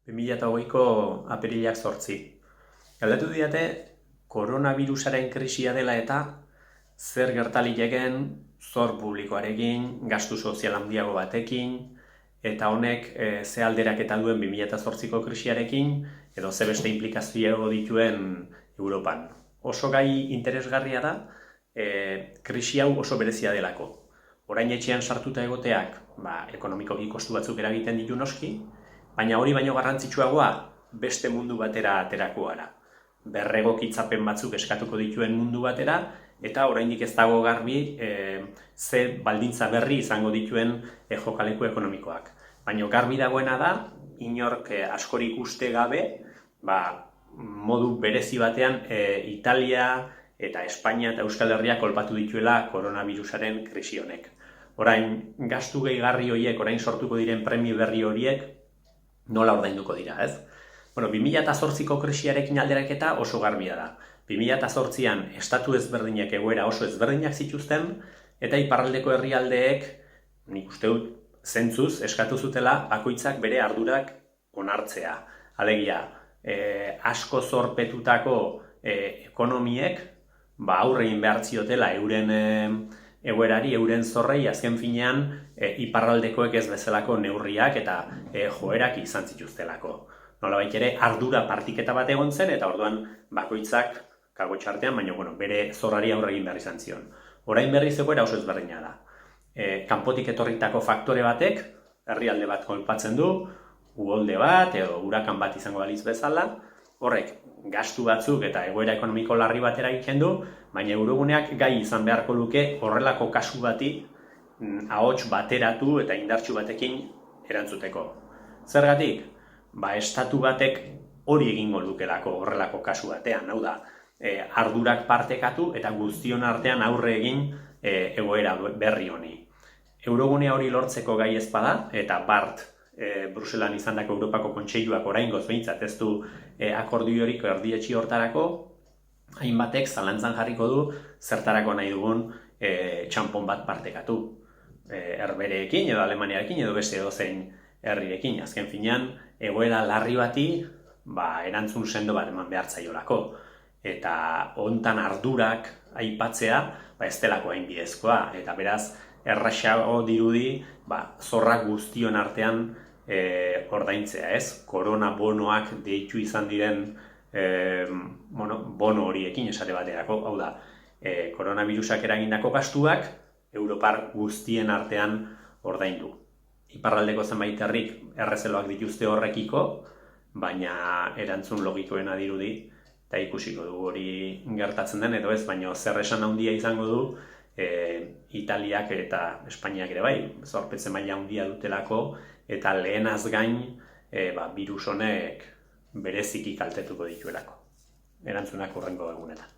2008ko apirilak 8. Galdetu diate koronavirusaren krisia dela eta zer gertalitekeen zor publikoarekin, gastu sozial handiago batekin, eta honek ze alderaketa duen 2008ko krisiarekin, edo ze beste implikazio dituen Europan. Oso gai interesgarria da, krisi hau oso berezia delako. Orain etxean sartuta egoteak, ekonomikoki kostu batzuk eragiten ditu noski, baina hori baino garrantzitsuagoa beste mundu batera aterako gara. Berregokitzapen batzuk eskatuko dituen mundu batera, eta oraindik ez dago garbi ze baldintza berri izango dituen jokaleku ekonomikoak. Baina garbi dagoena da, inork askorik uste gabe, modu berezi batean Italia eta Espainia eta Euskal Herria kolpatu dituela koronavirusaren krisi honek. Orain, gastu gehigarri horiek, orain sortuko diren premio berri horiek, nola ordainduko dira, ez? 2008ko krisiarekin alderaketa oso garbia da. 2008an estatu ezberdinak egoera oso ezberdinak zituzten, eta iparraldeko herrialdeek, nik uste dut, zentzuz eskatu zutela bakoitzak bere ardurak onartzea. Alegia, asko zorpetutako ekonomiek aurre egin behar ziotela euren egoerari, euren zorrei, azken finean iparraldekoek ez bezalako neurriak eta joerak izan zituztelako. Nolabait ere, ardura partiketa bat egon zen, eta orduan bakoitzak kagotxartean, baina bere zorrari aurre egin behar izan zion. Orain berriz egoera oso ezberdina da. Kanpotik etorritako faktore batek, herrialde bat kolpatzen du, uholde bat edo hurakan bat izango balitz bezala, horrek gastu batzuk eta egoera ekonomiko larri batera egiten du, baina euroguneak gai izan beharko luke horrelako kasu bati ahots bateratu eta indartsu batekin erantzuteko. Zergatik? Estatu batek hori egingo lukelako horrelako kasu batean, hau da, ardurak partekatu eta guztion artean aurre egin egoera berri honi. Eurogunea hori lortzeko gai ez bada, eta Bruselan izandako Europako Kontseiluak oraingoz behintzat ez du akordiorik erdietsi hortarako, hainbatek zalantzan jarriko du zertarako nahi dugun txanpon bat partekatu. Herbereekin edo Alemaniarekin edo beste edozein herrirekin. Azken finean, egoera larri bati erantzun sendo bat eman behar zaiolako. Eta hontan ardurak aipatzea ez delako hain bidezkoa. Eta beraz, erraxago dirudi zorrak guztion artean ordaintzea, ez? Korona bonoak deitu izan diren bono horiekin esate baterako. Hau da, koronavirusak eragindako gastuak Europar guztien artean ordaindu. Iparraldeko zenbait herrik errezeloak dituzte horrekiko, baina erantzun logikoena dirudi, eta ikusiko du hori gertatzen den, edo ez, baina zer esan handia izango du Italiak eta Espainiak ere bai, zorpetze maila handia dutelako, eta lehenaz gain virus honek bereziki kaltetuko dituelako. Erantzunak hurrengo egunetan.